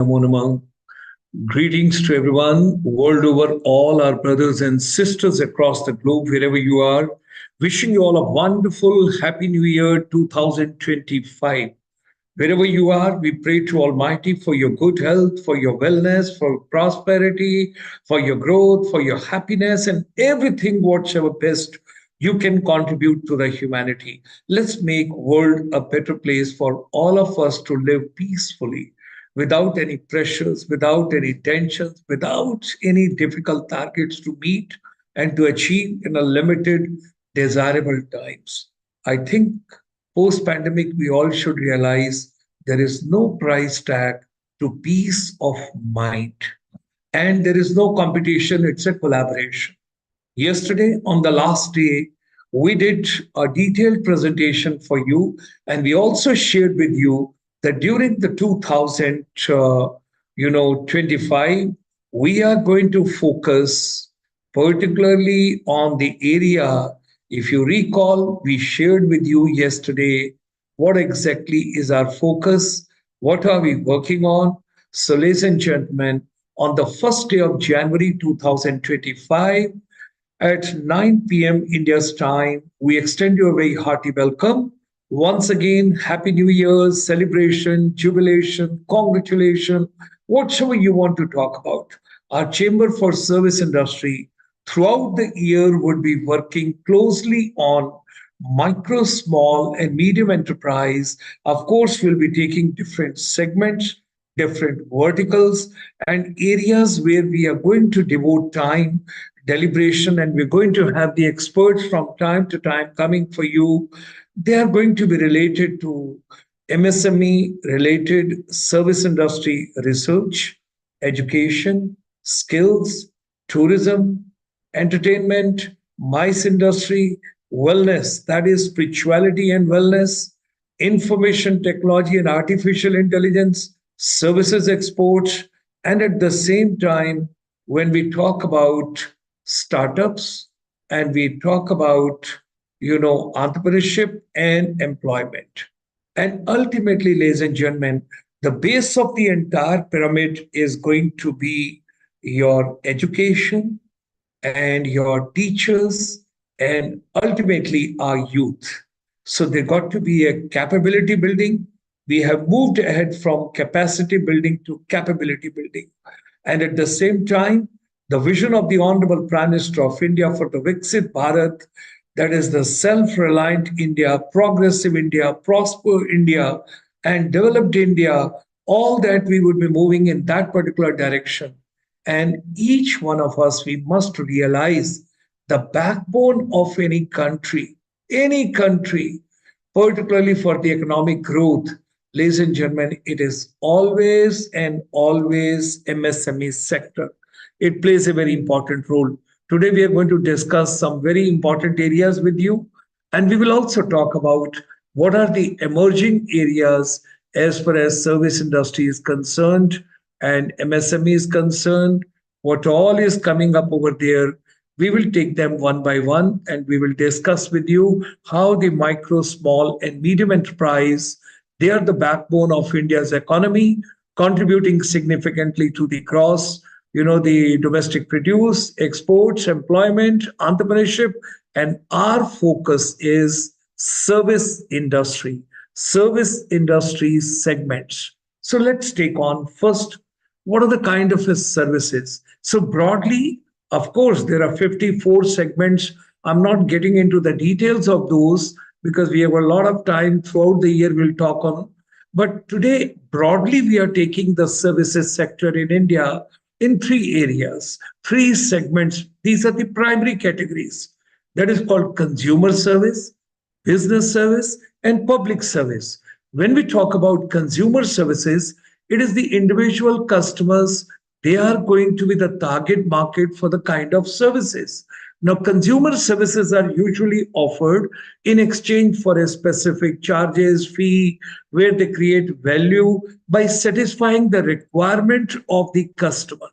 Namo Namah. Greetings to everyone world over, all our brothers and sisters across the globe, wherever you are. Wishing you all a wonderful, happy new year 2025. Wherever you are, we pray to Almighty for your good health, for your wellness, for prosperity, for your growth, for your happiness, and everything whatsoever best you can contribute to the humanity. Let's make world a better place for all of us to live peacefully, without any pressures, without any tensions, without any difficult targets to meet and to achieve in a limited, desirable times. I think post pandemic, we all should realize there is no price tag to peace of mind. And there is no competition, it's a collaboration. Yesterday, on the last day, we did a detailed presentation for you, and we also shared with you that during the 2025, we are going to focus particularly on the area. If you recall, we shared with you yesterday what exactly is our focus, what are we working on. So, ladies and gentlemen, on the first day of January 2025, at 9 p.m. India's time, we extend you a very hearty welcome. Once again, Happy New Year, celebration, jubilation, congratulation, whatever you want to talk about. Our Chamber for Service Industry throughout the year would be working closely on micro, small, and medium enterprise. Of course, we'll be taking different segments, different verticals, and areas where we are going to devote time, deliberation, and we're going to have the experts from time to time coming for you. They are going to be related to MSME related service industry research, education, skills, tourism, entertainment, MICE industry, wellness, that is spirituality and wellness, information technology and artificial intelligence, services exports, and at the same time, when we talk about startups and we talk about entrepreneurship and employment. And ultimately, ladies and gentlemen, the base of the entire pyramid is going to be your education and your teachers and ultimately our youth. So there got to be a capability building. We have moved ahead from capacity building to capability building. And at the same time, the vision of the Honorable Prime Minister of India for the Viksit Bharat, that is the self-reliant India, progressive India, prosper India, and developed India, all that we would be moving in that particular direction. And each one of us, we must realize the backbone of any country, particularly for the economic growth, ladies and gentlemen, it is always and always MSME sector. It plays a very important role. Today, we are going to discuss some very important areas with you. And we will also talk about what are the emerging areas as far as service industry is concerned and MSME is concerned, what all is coming up over there. We will take them one by one and we will discuss with you how the micro, small, and medium enterprise, they are the backbone of India's economy, contributing significantly to the gross the domestic produce, exports, employment, entrepreneurship, and our focus is service industry segments. So let's take on first, what are the kind of services? So broadly, of course, there are 54 segments. I'm not getting into the details of those because we have a lot of time throughout the year we'll talk on. But today, broadly, we are taking the services sector in India in three areas, three segments. These are the primary categories. That is called consumer service, business service, and public service. When we talk about consumer services, it is the individual customers. They are going to be the target market for the kind of services. Now, consumer services are usually offered in exchange for a specific charges, fee, where they create value by satisfying the requirement of the customer.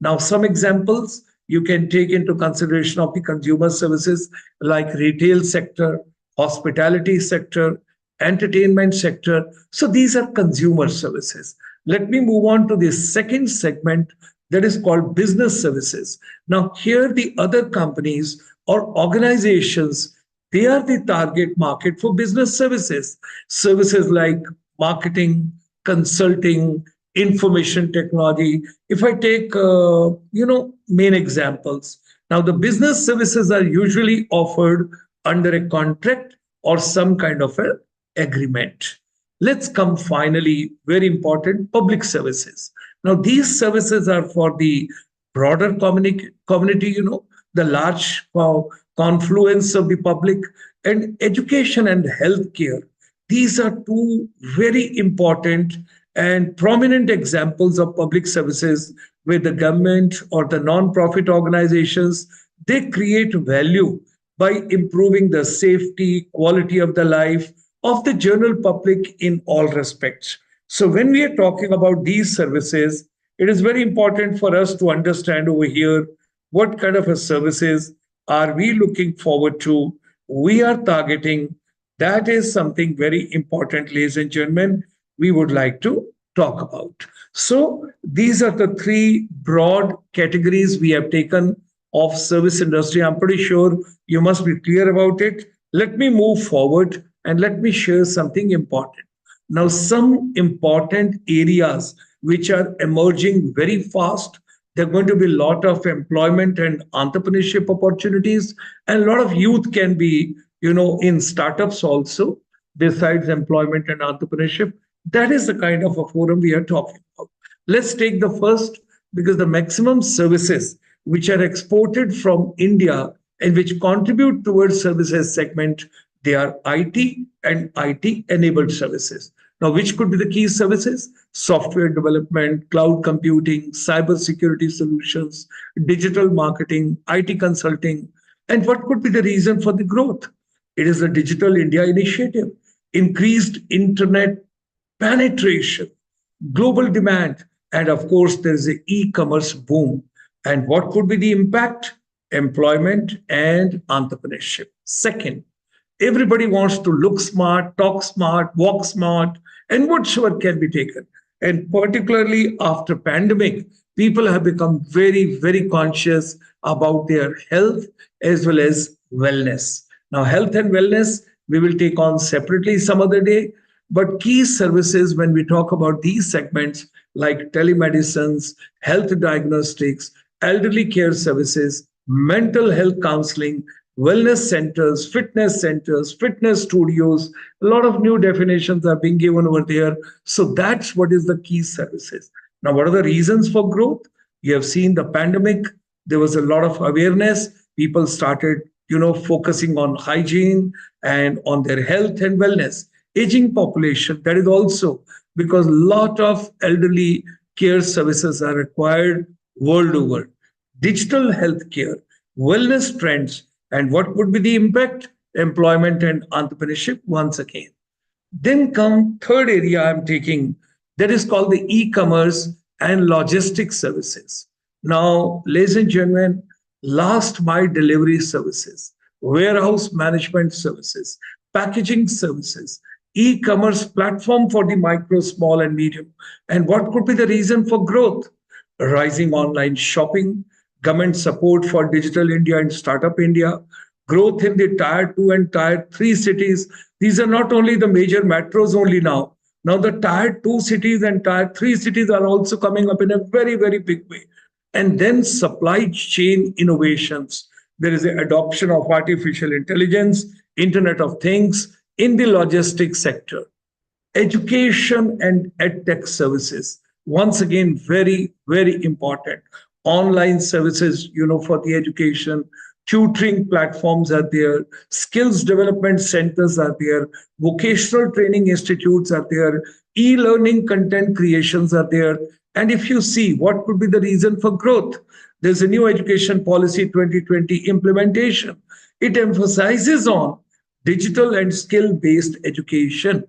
Now, some examples you can take into consideration of the consumer services like retail sector, hospitality sector, entertainment sector. So these are consumer services. Let me move on to the second segment, that is called business services. Now, here the other companies or organizations, they are the target market for business services. Services like marketing, consulting, information technology. If I take, main examples. Now, the business services are usually offered under a contract or some kind of a agreement. Let's come finally, very important, public services. Now, these services are for the broader community, the large confluence of the public, and education and healthcare. These are two very important and prominent examples of public services where the government or the non-profit organizations, they create value by improving the safety, quality of the life of the general public in all respects. So when we are talking about these services, it is very important for us to understand over here what kind of a services are we looking forward to, we are targeting. That is something very important, ladies and gentlemen, we would like to talk about. So these are the three broad categories we have taken of service industry. I'm pretty sure you must be clear about it. Let me move forward and let me share something important. Now, some important areas which are emerging very fast. There are going to be a lot of employment and entrepreneurship opportunities, and a lot of youth can be, in startups also, besides employment and entrepreneurship. That is the kind of a forum we are talking about. Let's take the first, because the maximum services which are exported from India and which contribute towards services segment, they are IT and IT enabled services. Now, which could be the key services? Software development, cloud computing, cyber security solutions, digital marketing, IT consulting. And what could be the reason for the growth? It is the Digital India initiative, increased internet penetration, global demand, and of course, there is an e-commerce boom. And what could be the impact? Employment and entrepreneurship. Second, everybody wants to look smart, talk smart, walk smart, and whatsoever can be taken. And particularly after pandemic, people have become very, very conscious about their health as well as wellness. Now, health and wellness, we will take on separately some other day. But key services, when we talk about these segments like telemedicines, health diagnostics, elderly care services, mental health counseling, wellness centers, fitness studios, a lot of new definitions are being given over there. So that's what is the key services. Now, what are the reasons for growth? You have seen the pandemic, there was a lot of awareness. People started, focusing on hygiene and on their health and wellness. Aging population, that is also because a lot of elderly care services are required world over. Digital healthcare, wellness trends, and what would be the impact? Employment and entrepreneurship once again. Then come third area I'm taking, that is called the e-commerce and logistics services. Now, ladies and gentlemen, last mile delivery services, warehouse management services, packaging services, e-commerce platform for the micro, small, and medium. And what could be the reason for growth? Rising online shopping, government support for digital India and startup India, growth in the tier 2 and tier 3 cities. These are not only the major metros only now. Now the tier 2 cities and tier 3 cities are also coming up in a very, very big way. And then supply chain innovations. There is an adoption of artificial intelligence, Internet of Things in the logistics sector. Education and edtech services. Once again, very, very important. Online services, for the education, tutoring platforms are there, skills development centers are there, vocational training institutes are there, e-learning content creations are there. And if you see what could be the reason for growth, there's a new education policy 2020 implementation. It emphasizes on digital and skill-based education,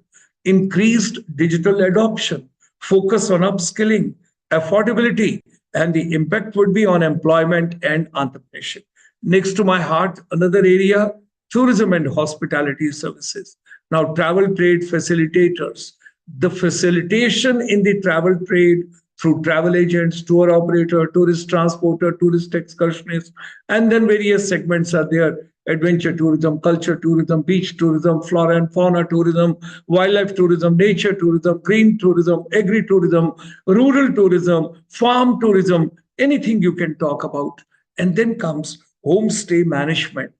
increased digital adoption, focus on upskilling, affordability, and the impact would be on employment and entrepreneurship. Next to my heart, another area, tourism and hospitality services. Now, travel trade facilitators, the facilitation in the travel trade through travel agents, tour operator, tourist transporter, tourist excursionists, and then various segments are there: adventure tourism, culture tourism, beach tourism, flora and fauna tourism, wildlife tourism, nature tourism, green tourism, agri tourism, rural tourism, farm tourism, anything you can talk about. And then comes homestay management.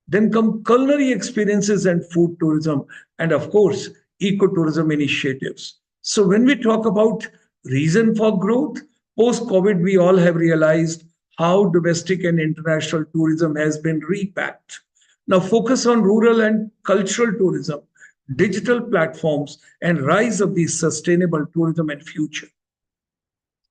Then come culinary experiences and food tourism, and of course, ecotourism initiatives. So when we talk about reason for growth, post-COVID, we all have realized how domestic and international tourism has been repacked. Now focus on rural and cultural tourism, digital platforms, and rise of the sustainable tourism and future.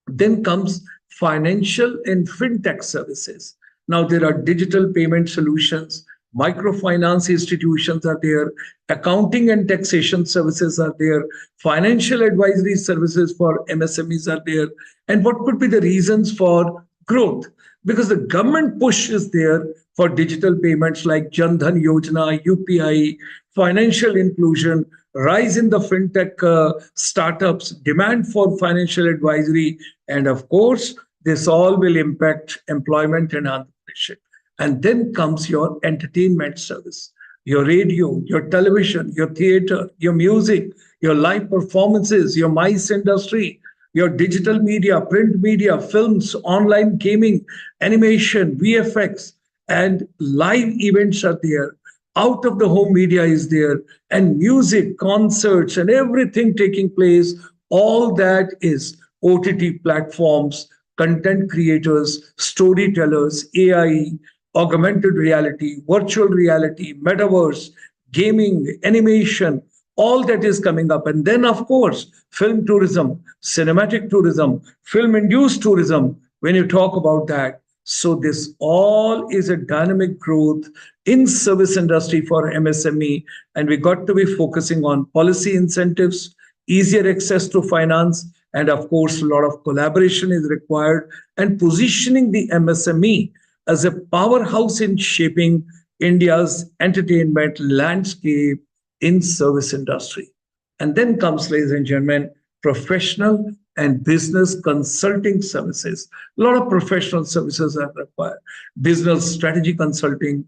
Then comes financial and fintech services. Now there are digital payment solutions, microfinance institutions are there, accounting and taxation services are there, financial advisory services for MSMEs are there. And what could be the reasons for growth? Because the government push is there for digital payments like Jan Dhan Yojana, UPI, financial inclusion, rise in the fintech startups, demand for financial advisory, and of course, this all will impact employment and entrepreneurship. And then comes your entertainment service, your radio, your television, your theater, your music, your live performances, your MICE industry, your digital media, print media, films, online gaming, animation, VFX, and live events are there. Out of the home media is there, and music, concerts, and everything taking place. All that is OTT platforms, content creators, storytellers, AI, augmented reality, virtual reality, metaverse, gaming, animation, all that is coming up. And then, of course, film tourism, cinematic tourism, film induced tourism, when you talk about that. So, this all is a dynamic growth in service industry for MSME. And we got to be focusing on policy incentives, easier access to finance, and of course, a lot of collaboration is required, and positioning the MSME as a powerhouse in shaping India's entertainment landscape in service industry. And then comes, ladies and gentlemen, professional and business consulting services. A lot of professional services are required. Business strategy consulting,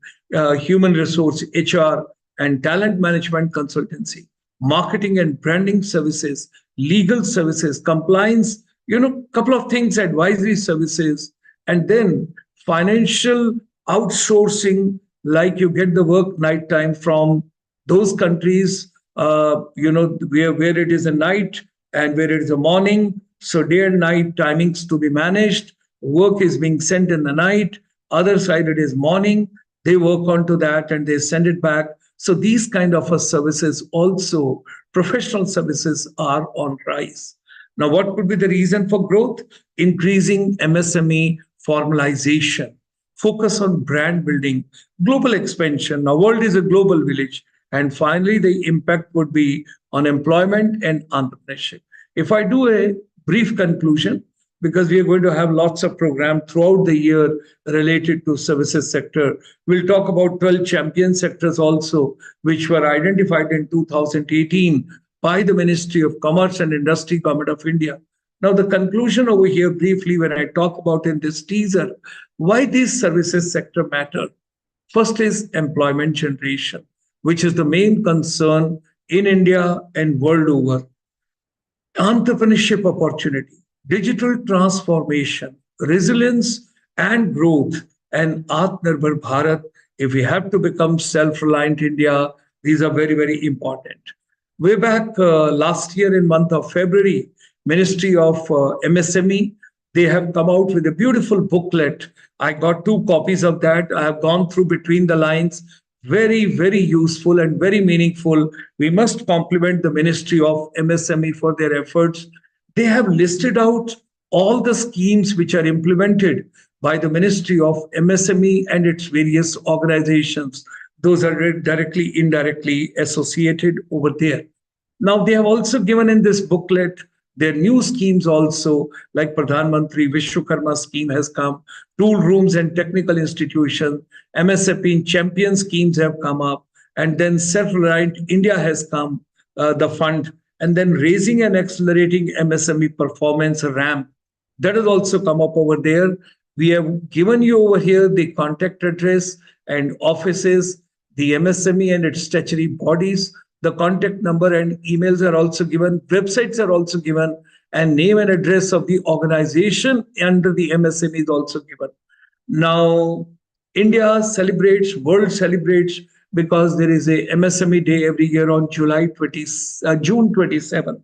human resource, HR, and talent management consultancy, marketing and branding services, legal services, compliance, couple of things, advisory services, and then financial outsourcing, like you get the work nighttime from those countries, where it is a night and where it is a morning. So day and night timings to be managed. Work is being sent in the night. Other side it is morning. They work onto that and they send it back. So these kind of services also, professional services, are on rise. Now, what could be the reason for growth? Increasing MSME formalization, focus on brand building, global expansion. Now, world is a global village. And finally, the impact would be on employment and entrepreneurship. If I do a brief conclusion, because we are going to have lots of programs throughout the year related to services sector. We'll talk about 12 champion sectors also, which were identified in 2018 by the Ministry of Commerce and Industry, Government of India. Now, the conclusion over here briefly, when I talk about in this teaser, why these services sector matter. First is employment generation, which is the main concern in India and world over. Entrepreneurship opportunity, digital transformation, resilience and growth, and Atmanirbhar Bharat. If we have to become self-reliant India, these are very, very important. Way back last year in month of February, Ministry of MSME, they have come out with a beautiful booklet. I got 2 copies of that. I have gone through between the lines. Very, very useful and very meaningful. We must compliment the Ministry of MSME for their efforts. They have listed out all the schemes which are implemented by the Ministry of MSME and its various organizations. Those are directly, indirectly associated over there. Now, they have also given in this booklet their new schemes also, like Pradhan Mantri Vishwakarma scheme has come, tool rooms and technical institutions, MSME champion schemes have come up, and then Self-Reliant India has come, the fund, and then raising and accelerating MSME performance ramp. That has also come up over there. We have given you over here the contact address and offices, the MSME and its statutory bodies. The contact number and emails are also given, websites are also given, and name and address of the organization under the MSME is also given. Now, world celebrates because there is a MSME day every year on June 27th.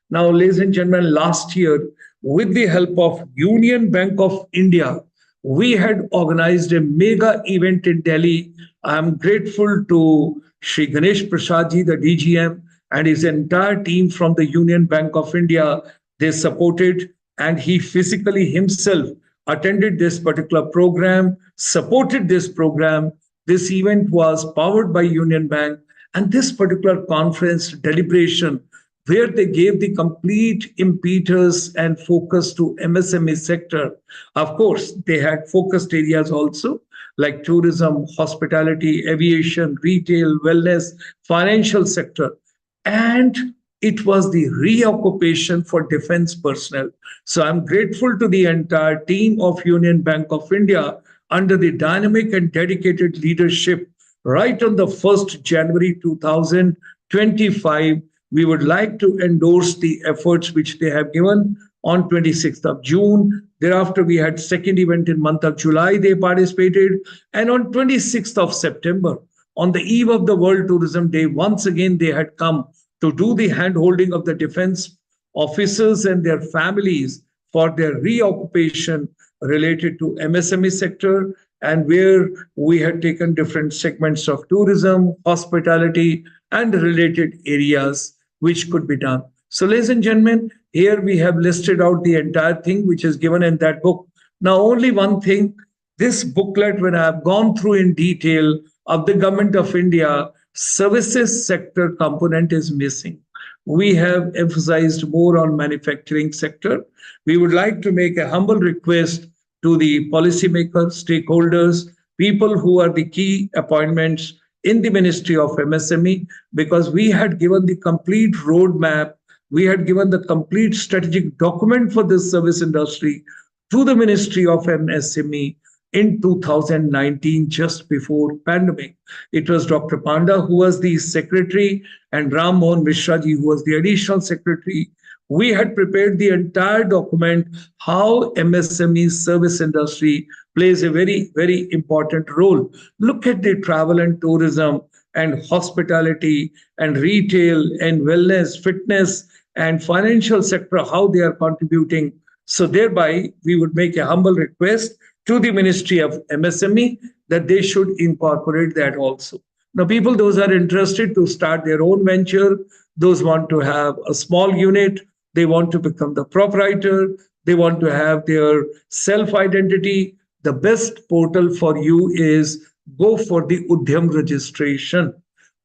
Now, ladies and gentlemen, last year, with the help of Union Bank of India, we had organized a mega event in Delhi. I'm grateful to Shri Ganesh Prasad ji, the DGM, and his entire team from the Union Bank of India. They supported, and he physically himself attended this particular program, supported this program. This event was powered by Union Bank, and this particular conference deliberation, where they gave the complete impetus and focus to MSME sector. Of course, they had focused areas also like tourism, hospitality, aviation, retail, wellness, financial sector. And it was the reoccupation for defense personnel. So I'm grateful to the entire team of Union Bank of India under the dynamic and dedicated leadership right on the 1st January 2025. We would like to endorse the efforts which they have given on 26th of June. Thereafter, we had second event in month of July, they participated. And on 26th of September, on the eve of the World Tourism Day, once again, they had come to do the handholding of the defense officers and their families for their reoccupation related to MSME sector, and where we had taken different segments of tourism, hospitality, and related areas which could be done. So, ladies and gentlemen, here we have listed out the entire thing which is given in that book. Now, only one thing, this booklet, when I have gone through in detail of the Government of India, services sector component is missing. We have emphasized more on manufacturing sector. We would like to make a humble request to the policymakers, stakeholders, people who are the key appointments in the Ministry of MSME, because we had given the complete roadmap, we had given the complete strategic document for this service industry to the Ministry of MSME in 2019, just before pandemic. It was Dr. Panda who was the secretary and Ram Mohan Mishra ji who was the additional secretary. We had prepared the entire document, how MSME service industry plays a very, very important role. Look at the travel and tourism and hospitality and retail and wellness, fitness and financial sector, how they are contributing. So thereby, we would make a humble request to the Ministry of MSME that they should incorporate that also. Now, people, those are interested to start their own venture, those want to have a small unit, they want to become the proprietor, they want to have their self-identity, the best portal for you is go for the Udyam registration.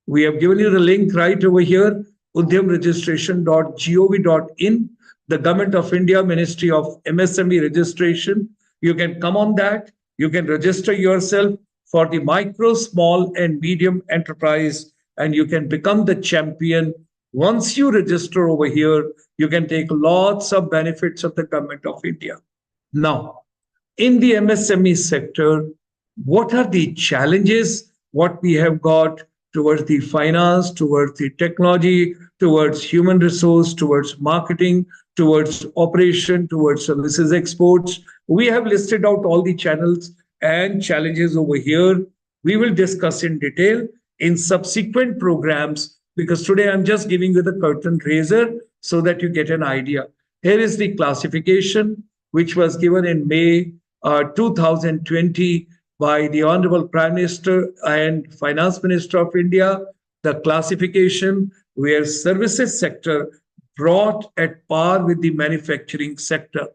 We have given you the link right over here, udyamregistration.gov.in, the Government of India Ministry of MSME registration. You can come on that. You can register yourself for the micro, small, and medium enterprise, and you can become the champion. Once you register over here, you can take lots of benefits of the Government of India. Now, in the MSME sector, what are the challenges? What we have got towards the finance, towards the technology, towards human resource, towards marketing, towards operation, towards services exports. We have listed out all the channels and challenges over here. We will discuss in detail in subsequent programs, because today I'm just giving you the curtain raiser so that you get an idea. Here is the classification, which was given in May 2020 by the Honorable Prime Minister and Finance Minister of India. The classification where services sector brought at par with the manufacturing sector.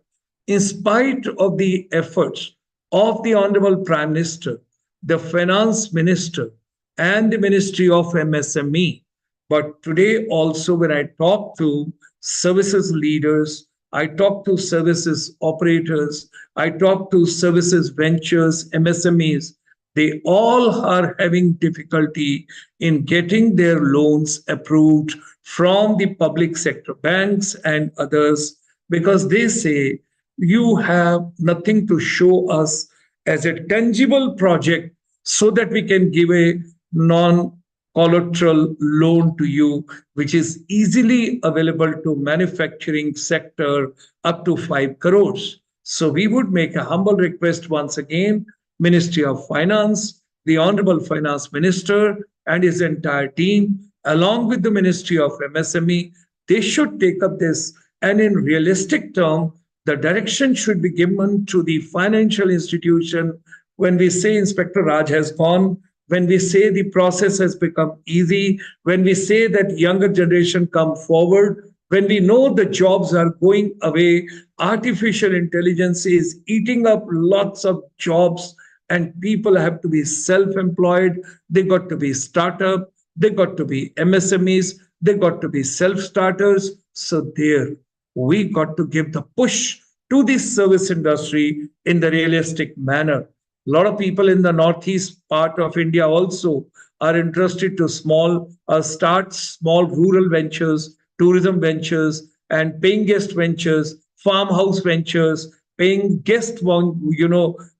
In spite of the efforts of the Honorable Prime Minister, the Finance Minister, and the Ministry of MSME, but today also when I talk to services leaders, I talk to services operators, I talk to services ventures, MSMEs, They all are having difficulty in getting their loans approved from the public sector banks and others because they say you have nothing to show us as a tangible project so that we can give a non collateral loan to you, which is easily available to manufacturing sector up to 5 crores. So we would make a humble request once again, Ministry of Finance, the Honorable Finance Minister and his entire team, along with the Ministry of MSME, they should take up this. And in realistic term, the direction should be given to the financial institution. When we say Inspector Raj has gone, when we say the process has become easy, when we say that younger generation come forward, when we know the jobs are going away, artificial intelligence is eating up lots of jobs and people have to be self-employed, they got to be startup, they got to be MSMEs, they got to be self-starters. So there, we got to give the push to the service industry in the realistic manner. A lot of people in the northeast part of India also are interested to start small rural ventures, tourism ventures, and paying guest ventures, farmhouse ventures, paying guest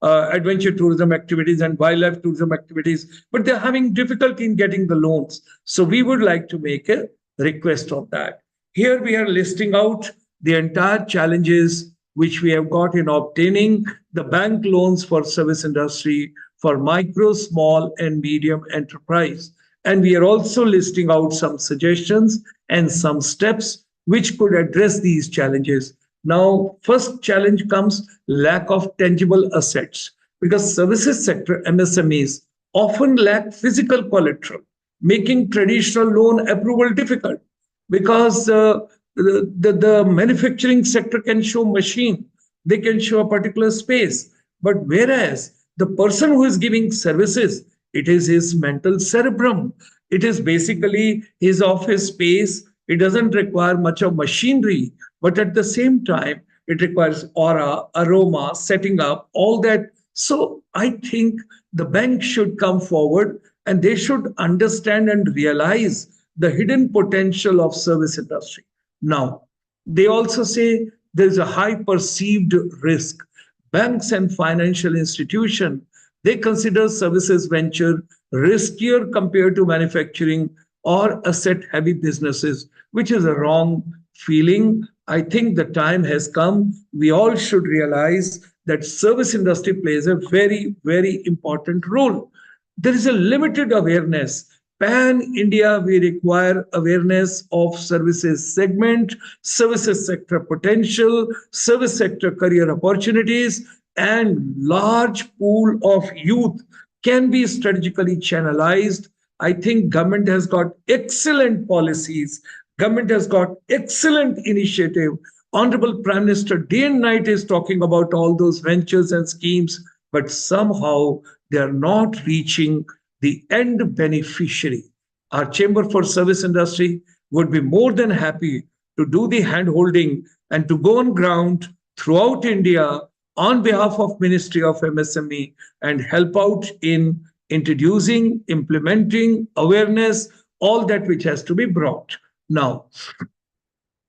adventure tourism activities and wildlife tourism activities, but they're having difficulty in getting the loans. So we would like to make a request on that. Here we are listing out the entire challenges which we have got in obtaining the bank loans for service industry, for micro, small, and medium enterprise. And we are also listing out some suggestions and some steps which could address these challenges. Now, first challenge comes lack of tangible assets because services sector MSMEs often lack physical collateral, making traditional loan approval difficult because the manufacturing sector can show machine, they can show a particular space. But whereas the person who is giving services, it is his mental cerebrum. It is basically his office space. It doesn't require much of machinery, but at the same time, it requires aura, aroma, setting up, all that. So I think the bank should come forward and they should understand and realize the hidden potential of service industry. Now, they also say there's a high perceived risk. Banks and financial institutions, they consider services venture riskier compared to manufacturing or asset heavy businesses, which is a wrong feeling. I think the time has come. We all should realize that service industry plays a very, very important role. There is a limited awareness. Pan India, we require awareness of services segment, services sector potential, service sector career opportunities, and large pool of youth can be strategically channelized. I think government has got excellent policies. Government has got excellent initiative. Honorable Prime Minister day and night is talking about all those ventures and schemes, but somehow they are not reaching the end beneficiary. Our Chamber for Service Industry would be more than happy to do the hand holding and to go on ground throughout India on behalf of Ministry of MSME and help out in introducing, implementing awareness, all that which has to be brought. Now,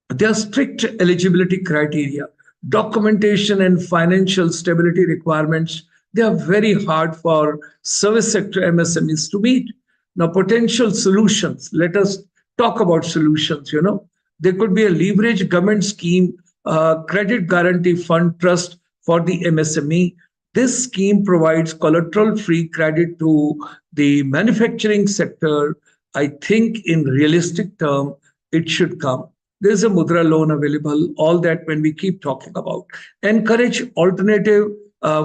there are strict eligibility criteria, documentation and financial stability requirements. They are very hard for service sector MSMEs to meet. Now, potential solutions. Let us talk about solutions. There could be a leverage government scheme, credit guarantee fund trust for the MSME. This scheme provides collateral-free credit to the manufacturing sector. I think in realistic term, it should come. There's a Mudra loan available, all that when we keep talking about. Encourage alternative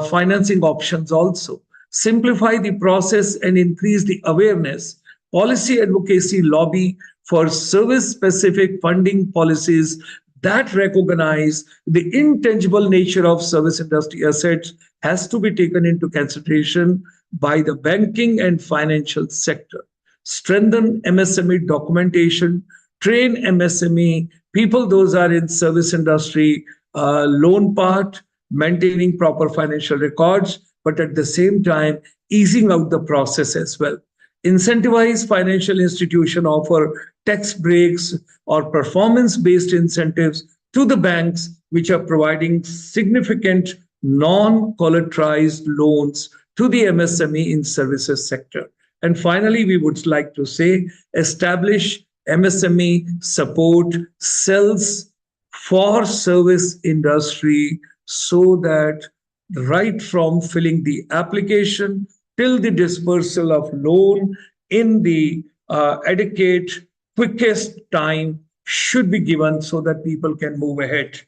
financing options also. Simplify the process and increase the awareness. Policy advocacy lobby for service-specific funding policies that recognize the intangible nature of service industry assets has to be taken into consideration by the banking and financial sector. Strengthen MSME documentation, train MSME people, those are in service industry, loan part, maintaining proper financial records, but at the same time, easing out the process as well. Incentivized financial institution offer tax breaks or performance-based incentives to the banks, which are providing significant non-collateralized loans to the MSME in services sector. And finally, we would like to say establish MSME support cells for service industry so that right from filling the application till the dispersal of loan in the adequate quickest time should be given so that people can move ahead.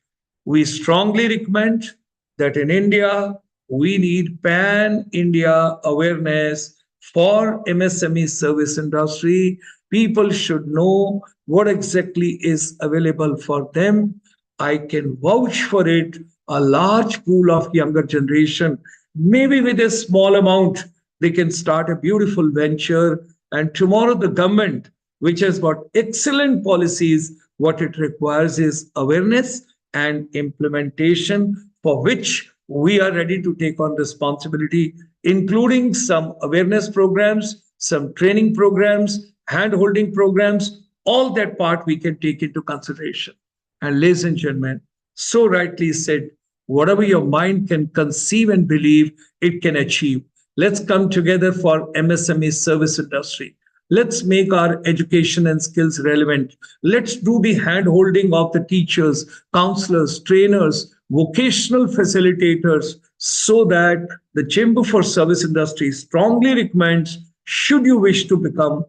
We strongly recommend that in India, we need pan India awareness for MSME service industry. People should know what exactly is available for them. I can vouch for it. A large pool of younger generation, maybe with a small amount, they can start a beautiful venture. And tomorrow, the government, which has got excellent policies, what it requires is awareness and implementation, for which we are ready to take on responsibility, including some awareness programs, some training programs, hand holding programs. All that part we can take into consideration. And ladies and gentlemen, so rightly said, whatever your mind can conceive and believe, it can achieve. Let's come together for MSME service industry. Let's make our education and skills relevant. Let's do the hand holding of the teachers, counselors, trainers, vocational facilitators, so that the Chamber for Service Industry strongly recommends, should you wish to become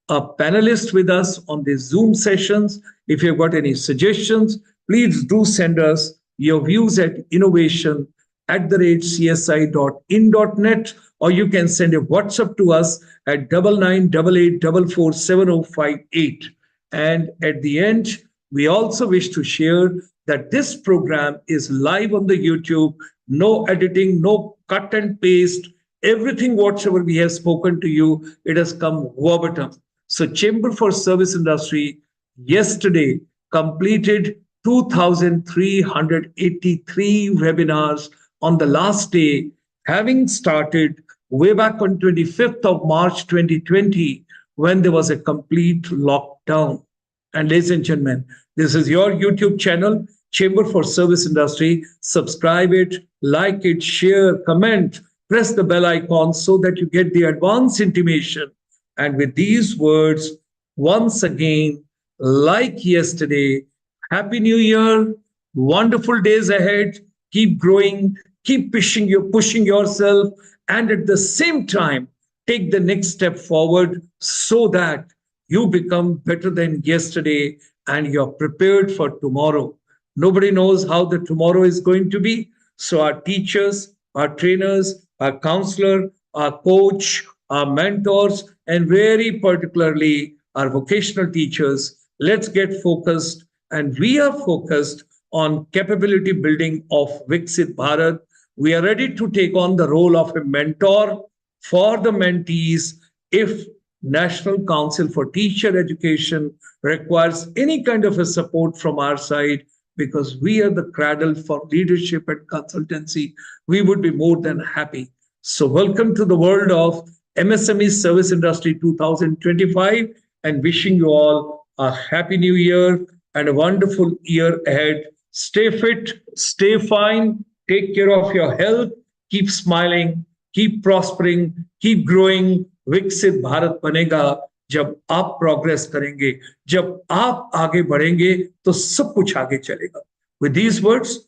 a panelist with us on these Zoom sessions, if you've got any suggestions, please do send us your views at innovation@csi.in.net, or you can send a WhatsApp to us at 9988447058. And at the end, we also wish to share that this program is live on the YouTube, no editing, no cut and paste. Everything whatsoever we have spoken to you, it has come verbatim. So Chamber for Service Industry yesterday completed 2,383 webinars on the last day, having started way back on 25th of March 2020, when there was a complete lockdown. And ladies and gentlemen, this is your YouTube channel, Chamber for Service Industry. Subscribe it, like it, share, comment, press the bell icon so that you get the advance intimation. And with these words, once again, like yesterday, Happy New Year, wonderful days ahead, keep growing, keep pushing yourself, and at the same time, take the next step forward so that you become better than yesterday and you're prepared for tomorrow. Nobody knows how the tomorrow is going to be. So our teachers, our trainers, our counselor, our coach, our mentors, and very particularly our vocational teachers, let's get focused. And we are focused on capability building of Viksit Bharat. We are ready to take on the role of a mentor for the mentees if National Council for Teacher Education requires any kind of a support from our side, because we are the cradle for leadership and consultancy. We would be more than happy. So welcome to the world of MSME Service Industry 2025, and wishing you all a happy new year and a wonderful year ahead. Stay fit, stay fine, take care of your health, keep smiling, keep prospering, keep growing. विकसित भारत बनेगा जब आप progress करेंगे, जब आप आगे बढ़ेंगे तो सब कुछ आगे चलेगा. With these words,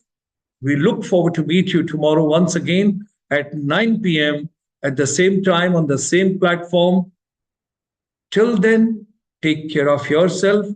we look forward to meet you tomorrow once again at 9 p.m. at the same time on the same platform. Till then, take care of yourself.